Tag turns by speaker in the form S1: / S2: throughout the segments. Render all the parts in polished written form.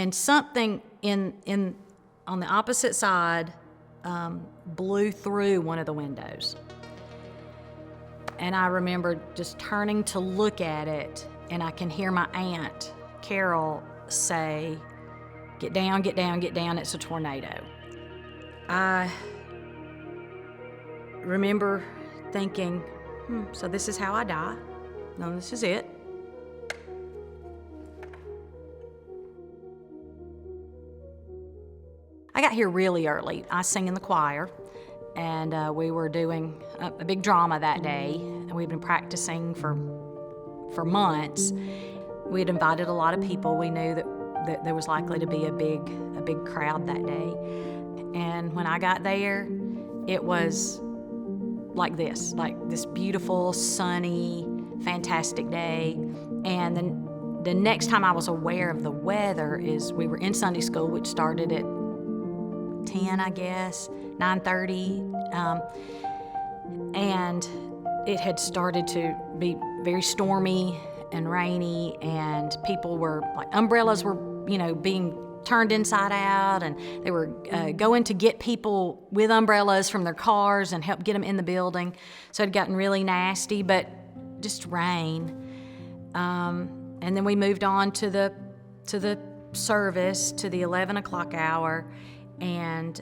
S1: and something in on the opposite side blew through one of the windows. And I remember just turning to look at it, and I can hear my aunt, Carol, say, "Get down, get down, get down, it's a tornado." I remember thinking, so this is how I die? No, this is it. I got here really early. I sing in the choir, and we were doing a big drama that day, and we'd been practicing for months. We had invited a lot of people. We knew that there was likely to be a big crowd that day. And when I got there, it was like this beautiful, sunny, fantastic day. And then the next time I was aware of the weather is we were in Sunday school, which started at 10, I guess, 9:30, and it had started to be very stormy and rainy, and people were, umbrellas were, being turned inside out, and they were going to get people with umbrellas from their cars and help get them in the building. So it had gotten really nasty, but just rain. And then we moved on to the service, to the 11 o'clock hour, and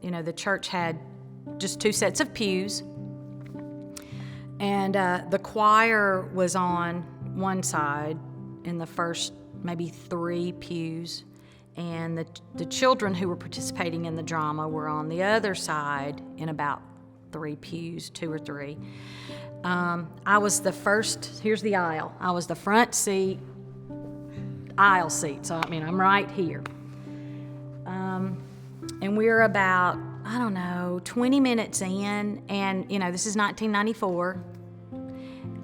S1: the church had just 2 sets of pews, and the choir was on one side in the first maybe 3 pews, and the children who were participating in the drama were on the other side in about 3 pews, 2 or 3. I was the first, here's the aisle. I was the front seat, aisle seat, so I'm right here. And we're about, 20 minutes in, and this is 1994.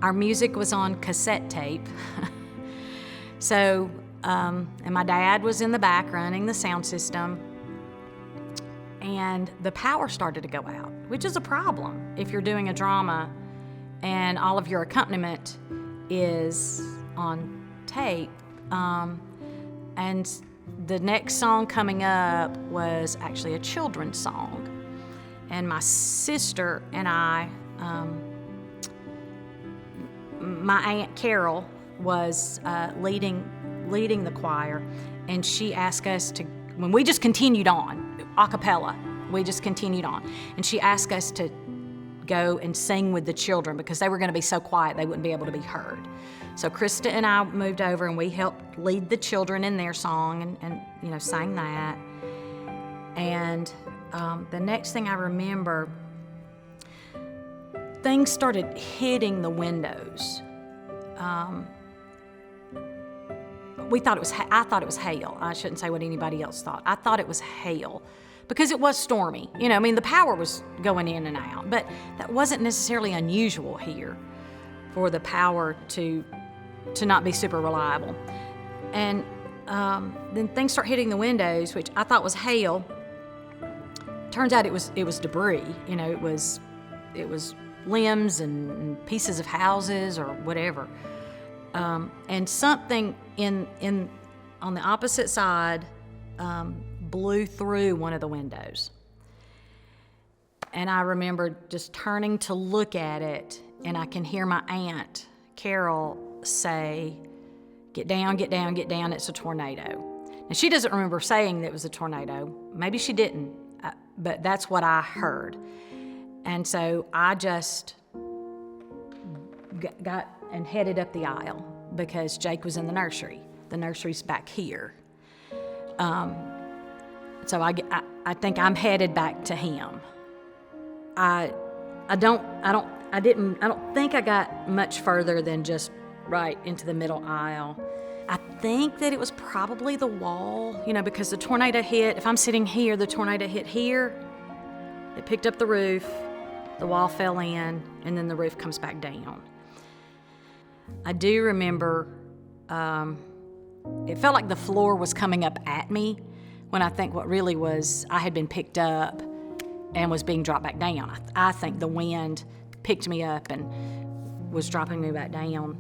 S1: Our music was on cassette tape. So, and my dad was in the back running the sound system, and the power started to go out, which is a problem if you're doing a drama and all of your accompaniment is on tape. And the next song coming up was actually a children's song. And my sister and I, my Aunt Carol was leading the choir, and she asked us to, when we just continued on, a cappella, we just continued on. And she asked us to go and sing with the children because they were going to be so quiet they wouldn't be able to be heard. So Krista and I moved over, and we helped lead the children in their song and sang that. And the next thing I remember, things started hitting the windows. I thought it was hail. I shouldn't say what anybody else thought. I thought it was hail because it was stormy. The power was going in and out, but that wasn't necessarily unusual here for the power to not be super reliable. And then things start hitting the windows, which I thought was hail. Turns out it was debris. It was limbs and pieces of houses or whatever. And something on the opposite side blew through one of the windows. And I remember just turning to look at it, and I can hear my aunt, Carol, say, "Get down, get down, get down, it's a tornado." Now, she doesn't remember saying that it was a tornado. Maybe she didn't, but that's what I heard. And so I just got and headed up the aisle because Jake was in the nursery. The nursery's back here. So I think I'm headed back to him. I don't think I got much further than just right into the middle aisle. I think that it was probably the wall, because the tornado hit. If I'm sitting here, the tornado hit here. It picked up the roof, the wall fell in, and then the roof comes back down. I do remember it felt like the floor was coming up at me, when I think what really was, I had been picked up and was being dropped back down. I think the wind picked me up and was dropping me back down.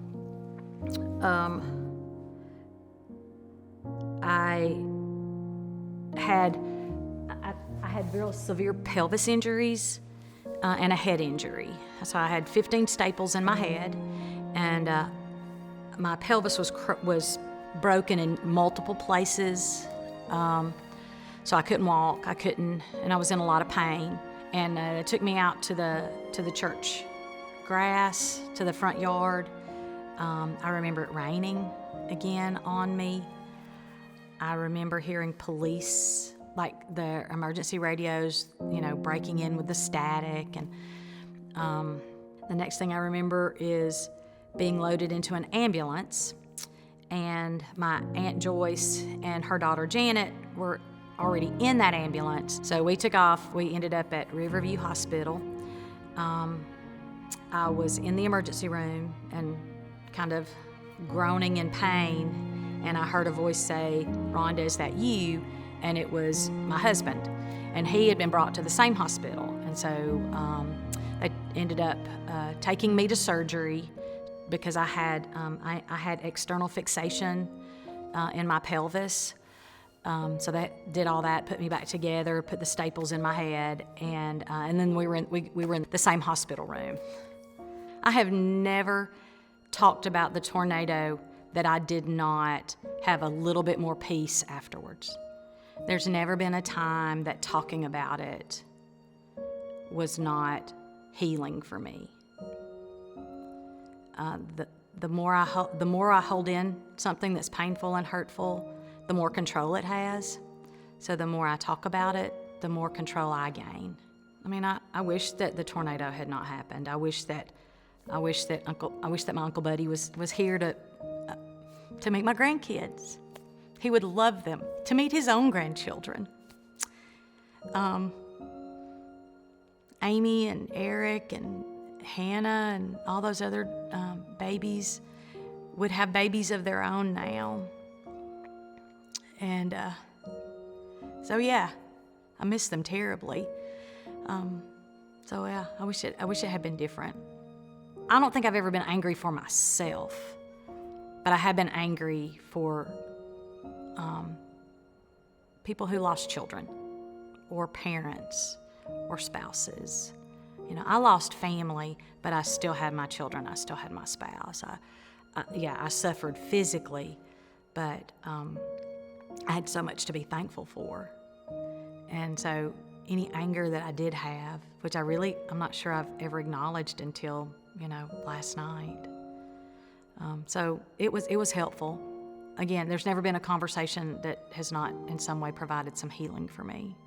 S1: I had real severe pelvis injuries and a head injury. So I had 15 staples in my head, and my pelvis was broken in multiple places. So I couldn't walk. And I was in a lot of pain. And it took me out to the church grass, to the front yard. I remember it raining again on me. I remember hearing police, like the emergency radios, breaking in with the static. And the next thing I remember is being loaded into an ambulance, and my Aunt Joyce and her daughter Janet were already in that ambulance. So we took off. We ended up at Riverview Hospital. I was in the emergency room and kind of groaning in pain, and I heard a voice say, "Rhonda, is that you?" And it was my husband, and he had been brought to the same hospital. And so they ended up taking me to surgery because I had external fixation in my pelvis. So that did all that, put me back together, put the staples in my head, and then we were in the same hospital room. I have never talked about the tornado that I did not have a little bit more peace afterwards. There's never been a time that talking about it was not healing for me. The more I hold in something that's painful and hurtful, the more control it has. So the more I talk about it, the more control I gain. I mean, I wish that the tornado had not happened. I wish that my Uncle Buddy was here to meet my grandkids. He would love them, to meet his own grandchildren. Amy and Eric and Hannah and all those other babies would have babies of their own now. And so yeah, I miss them terribly. So yeah, I wish it had been different. I don't think I've ever been angry for myself, but I have been angry for people who lost children, or parents, or spouses. I lost family, but I still had my children. I still had my spouse. I suffered physically, but I had so much to be thankful for. And so any anger that I did have, which I'm not sure I've ever acknowledged until, last night. So it was helpful. Again, there's never been a conversation that has not in some way provided some healing for me.